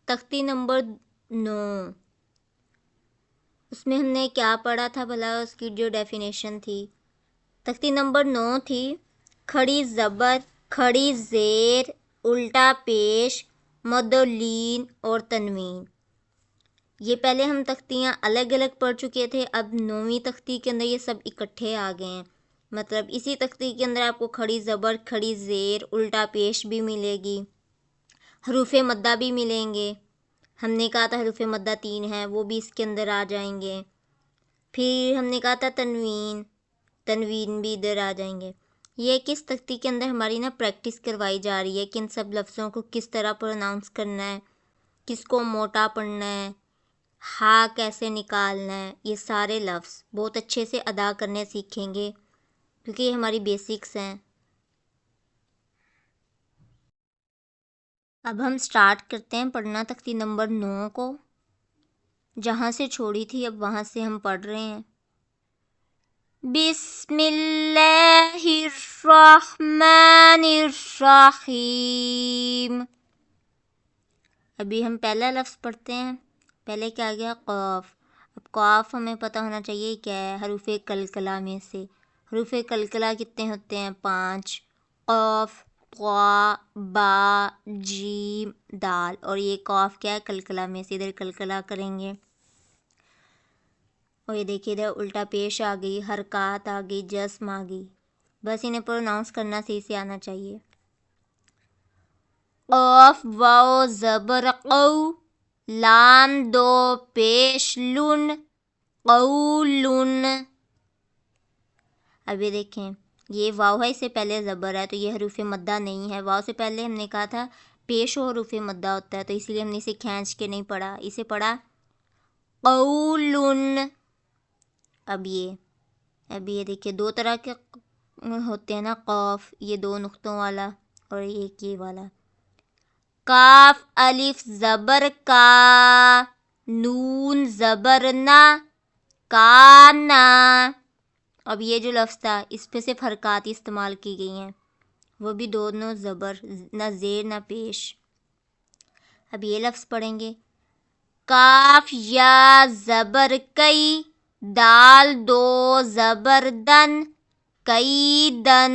تختی نمبر 9، اس میں ہم نے کیا پڑھا تھا بھلا؟ اس کی جو ڈیفینیشن تھی، تختی نمبر 9 تھی کھڑی زبر، کھڑی زیر، الٹا پیش، مد و لین اور تنوین۔ یہ پہلے ہم تختیاں الگ الگ پڑھ چکے تھے، اب 9ویں تختی کے اندر یہ سب اکٹھے آ گئے ہیں۔ مطلب اسی تختی کے اندر آپ کو کھڑی زبر، کھڑی زیر، الٹا پیش بھی ملے گی، حروف مدہ بھی ملیں گے۔ ہم نے کہا تھا حروف مدہ 3 ہیں، وہ بھی اس کے اندر آ جائیں گے۔ پھر ہم نے کہا تھا تنوین بھی ادھر آ جائیں گے۔ یہ کس تختی کے اندر ہماری پریکٹس کروائی جا رہی ہے کہ ان سب لفظوں کو کس طرح پروناؤنس کرنا ہے، کس کو موٹا پڑھنا ہے، ہا کیسے نکالنا ہے۔ یہ سارے لفظ بہت اچھے سے ادا کرنے سیکھیں گے کیونکہ یہ ہماری بیسکس ہیں۔ اب ہم سٹارٹ کرتے ہیں پڑھنا تختی نمبر 9 کو، جہاں سے چھوڑی تھی اب وہاں سے ہم پڑھ رہے ہیں۔ بسم اللہ الرحمن الرحیم۔ ابھی ہم پہلا لفظ پڑھتے ہیں۔ پہلے کیا گیا؟ قاف۔ اب قاف ہمیں پتہ ہونا چاہیے کیا ہے، حروف کلکلہ میں سے۔ حروف کلکلہ کتنے ہوتے ہیں؟ 5، قاف، قا، با، جیم، دال۔ اور یہ قاف کیا ہے؟ کلکلہ میں سے، ادھر کلکلہ کریں گے۔ اور یہ دیکھیے ادھر الٹا پیش آ گئی، حرکات آ گئی، جسم آ گئی۔ بس انہیں پروناؤنس کرنا صحیح سے آنا چاہیے۔ قاف واو زبر قو، لام دو پیش لن، قولن۔ اب یہ دیکھیں یہ واو ہے، اس سے پہلے زبر ہے تو یہ حروف مدہ نہیں ہے۔ واو سے پہلے ہم نے کہا تھا پیش و حروف مدہ ہوتا ہے، تو اس لیے ہم نے اسے کھینچ کے نہیں پڑھا، اسے پڑھا قولن۔ اب یہ دیکھیں 2 طرح کے ہوتے ہیں قاف، یہ 2 نقطوں والا اور ایک یہ والا۔ کاف الف زبر کا، نون زبر نا، کانا۔ اب یہ جو لفظ تھا اس پہ صرف حرکات استعمال کی گئی ہیں، وہ بھی دونوں زبر، نہ زیر نہ پیش۔ اب یہ لفظ پڑھیں گے، کاف یا زبر کئی، دال 2 زبر دن، کئی دن۔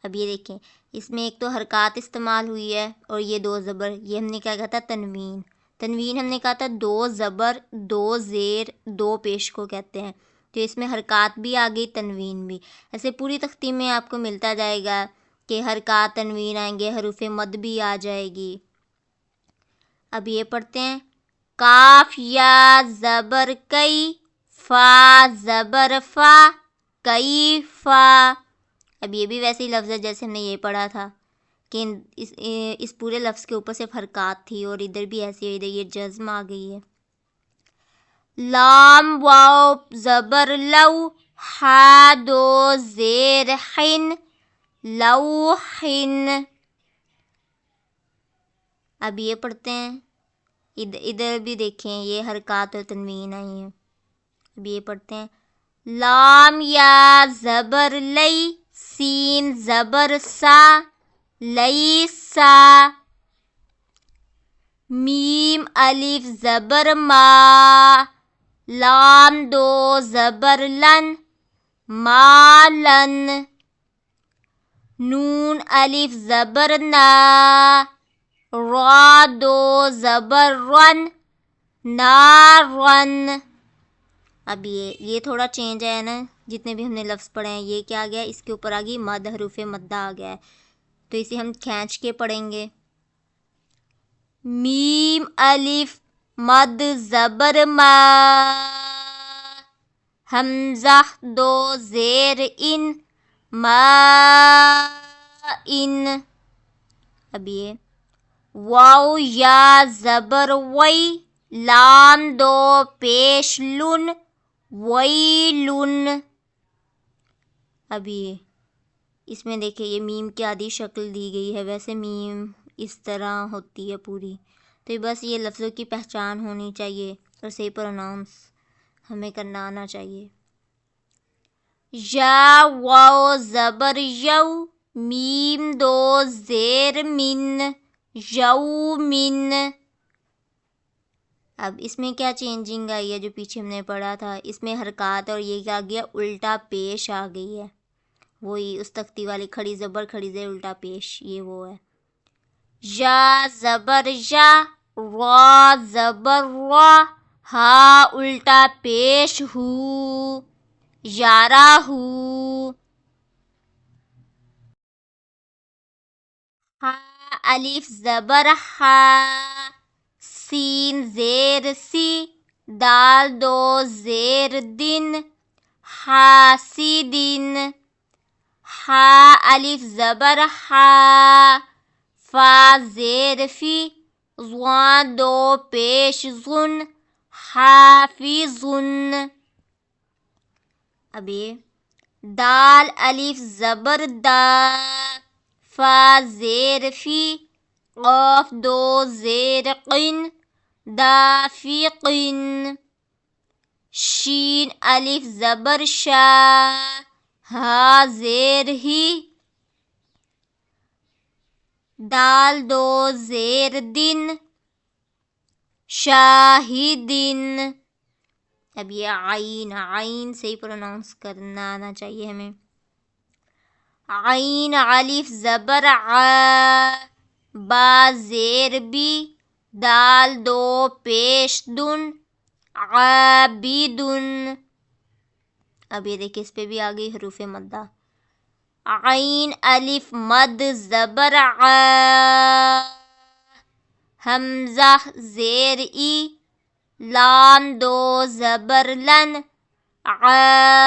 اب یہ دیکھیں اس میں ایک تو حرکات استعمال ہوئی ہے اور یہ 2 زبر، یہ ہم نے کیا کہا تھا؟ تنوین ہم نے کہا تھا 2 زبر 2 زیر 2 پیش کو کہتے ہیں، تو اس میں حرکات بھی آ گئی، تنوین بھی۔ ایسے پوری تختی میں آپ کو ملتا جائے گا کہ حرکات تنوین آئیں گے، حروف مد بھی آ جائے گی۔ اب یہ پڑھتے ہیں، کاف یا زبر کئی، فا زبر فا، کئی فا۔ اب یہ بھی ویسے ہی لفظ ہے جیسے ہم نے یہ پڑھا تھا کہ اس پورے لفظ کے اوپر صرف حرکات تھی، اور ادھر بھی ایسی ہے، ادھر یہ جزم آ گئی ہے۔ لام واو زبر لو، ہا 2 زیر حن، لوحن۔ اب یہ پڑھتے ہیں، ادھر بھی دیکھیں یہ حرکات اور تنوین آئی ہیں۔ اب یہ پڑھتے ہیں، لام یا زبر لئی، سین زبر سا، لیسا۔ میم الف زبر ما، لام 2 زبر لن، مالن۔ نون الف زبر نا، را 2 زبر رن، نارن۔ اب یہ تھوڑا چینج ہے نا، جتنے بھی ہم نے لفظ پڑھے ہیں یہ کیا گیا، اس کے اوپر آ گئی مد، حروف مدہ آ گیا ہے، تو اسے ہم کھینچ کے پڑھیں گے۔ میم الف مد زبر ما، حمزہ 2 زیر ان، ما ان۔ اب یہ واو یا زبر وئی، لام 2 پیش لن، ویلن۔ اب یہ اس میں دیکھیں یہ میم کی آدھی شکل دی گئی ہے، ویسے میم اس طرح ہوتی ہے پوری، تو بس یہ لفظوں کی پہچان ہونی چاہیے اور صحیح پروناؤنس ہمیں کرنا آنا چاہیے۔ یا واو زبر یو، میم 2 زیر من، یومن۔ اب اس میں کیا چینجنگ آئی ہے جو پیچھے ہم نے پڑھا تھا، اس میں حرکات اور یہ کیا گیا، الٹا پیش آ گئی ہے، وہی اس تختی والی کھڑی زبر کھڑی زیر الٹا پیش، یہ وہ ہے. یا زبر یا، را زبر را، ہا الٹا پیش ہو، یارا ہو. ہا الف زبر ہا، سین زیر سی، دال دو زیر دن، حاسدن. ہا الف زبر ہا، فا زیر فی، زوان دو پیش زن، حافظن. اب یہ دال الف زبر دا، فا زیر فی، قاف دو زیر قن، دافقن. شین الف زبر شا، ہا زیر ہی، دال دو زیر دن، شاہدن. اب یہ عین سے ہی پروناؤنس کرنا آنا چاہیے ہمیں. عین الف زبر عا، با زیر بی، دال دو پیش دن، عابدن. اب یہ دیکھیں اس پہ بھی آ گئی حروف مدہ. عین الف مد زبر عا، حمزہ زیر ای، لام دو زبر لن، عائلن.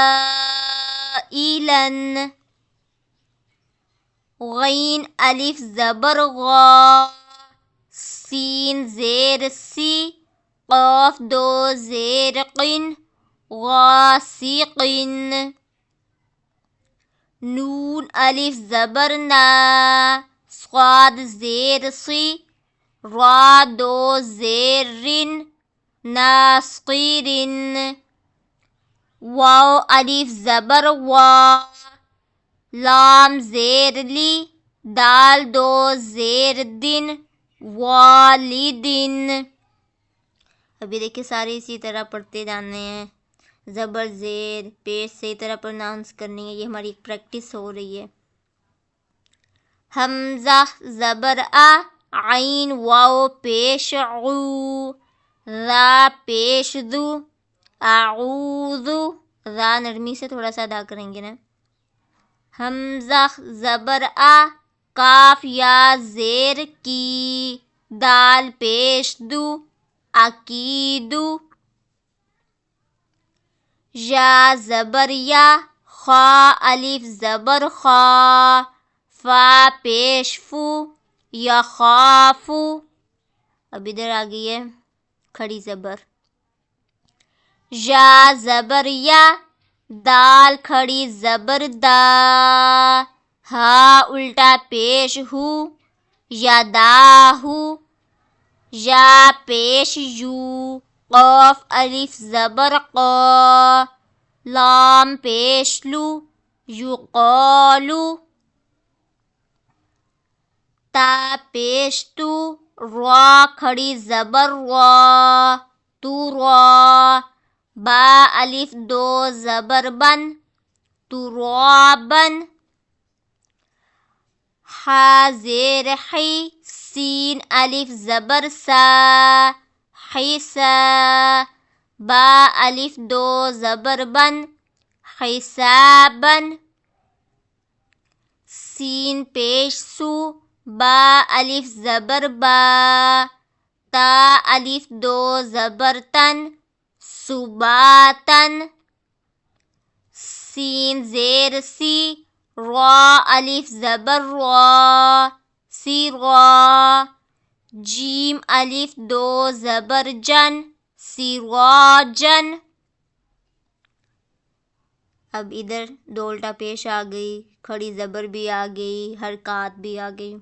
غین الف زبر غا، سین زیر سی، قاف دو زیر قن، غاسقن. نون الف زبر نا، صاد زیر سی، را دو زیر رن، ناصقرن. واو الف زبر وا، لام زیر لی، دال دو زیر دن، والدن. ابھی دیکھیں سارے اسی طرح پڑھتے جانے ہیں، زبر زیر پیش صحیح طرح پروناؤنس کرنی ہے، یہ ہماری ایک پریکٹس ہو رہی ہے. حمزہ زبر آ، عین واو پیش عو، را پیش دو، اعوذ، را نرمی سے تھوڑا سا ادا کریں گے نا. حمزہ زبر آ، کاف یا زیر کی، دال پیش دو، عقیدو. یا زبر یا، خا الف زبر خا، فا پیش فو، یخافو. اب ادھر آ گئی ہے کھڑی زبر. یا زبر یا، دال کھڑی زبر دا، ہا الٹا پیش ہو، یداہو. یا پیش یو، قاف الف زبر قا، لام پیش لو، یقالو. تا پیش تو، را کھڑی زبر را، تو را. با الف دو زبر بن، ترابن. حا زیر حی، سین الف زبر سا، حیسا. با الف دو زبر بن، حسابن. سین پیش سو، با الف زبر با، تا الف دو زبر تن، سباتن. سین زیر سی، را الف زبر را، سیرا. جیم الف دو زبر جن، سراجن. اب ادھر دو الٹا پیش آ گئی، کھڑی زبر بھی آ گئی، حرکات بھی آ گئی.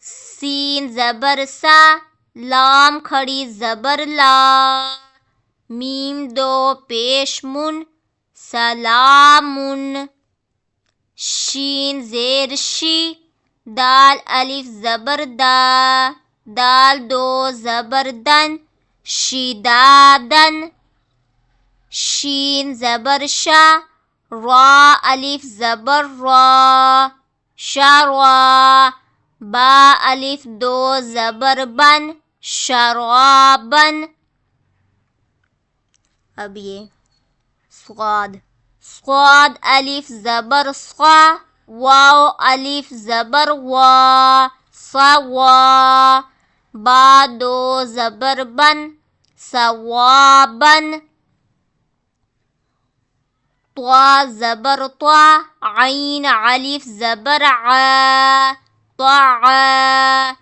سین زبر سا، لام کھڑی زبر لا، میم دو پیش من، سلامن. شین زیر شی، دال الف زبر دا، دال دو زبر دن، شدادن، شین زبر شا، را الف زبر را، شروا، با الف دو زبر بن، شرابن. اب یہ صاد، صاد الف زبر صا، واو الف زبر وا، صوا، با دو زبر بن، صوابن. طا زبر طا، عین الف زبر عا، طعا،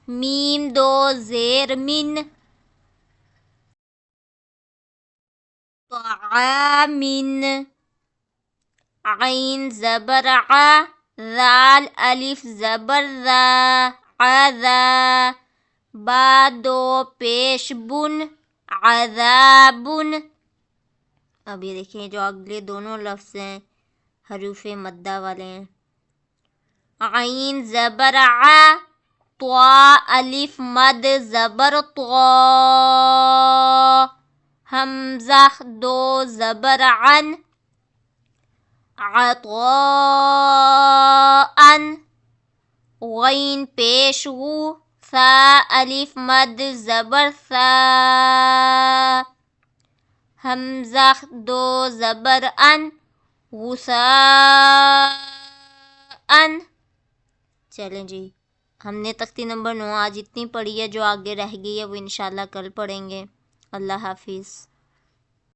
میم دو زیر من، طعامن. عین زبر ع، ذال الف زبر ذا، عذا، با دو پیش بن، عذابن. اب یہ دیکھیں جو اگلے دونوں لفظ ہیں حروف مدہ والے ہیں. عین زبر ع، طا الف مد زبر طا، حمزہ دو زبر عن، عطاءن. غین پیش غو، ثا الف مد زبر ثا، حمزہ دو زبر ان، غثاءن. چلیں جی، ہم نے تختی نمبر 9 آج اتنی پڑھی ہے، جو آگے رہ گئی ہے وہ انشاءاللہ کل پڑھیں گے. اللہ حافظ.